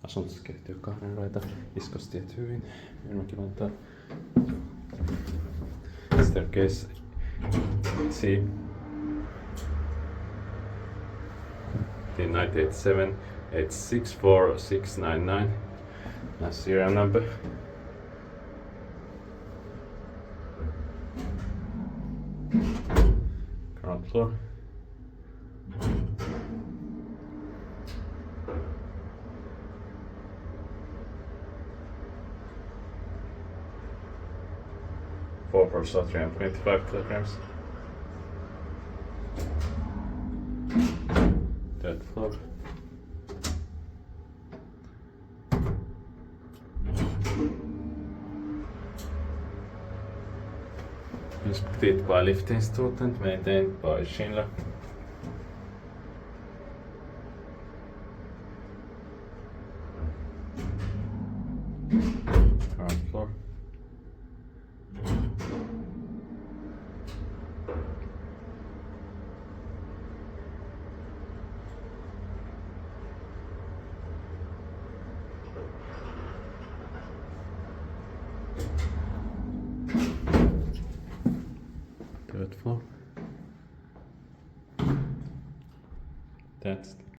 asuntoketju 2 raita. Iskostiet hyvin. Myyrmäki Vantaa. Staircase. See. 1987 864 699. That's serial number. Ground floor. Four for 325 kilograms. Third floor. Inspected by lifting student, maintained by Schindler. Ground floor. Third floor. That's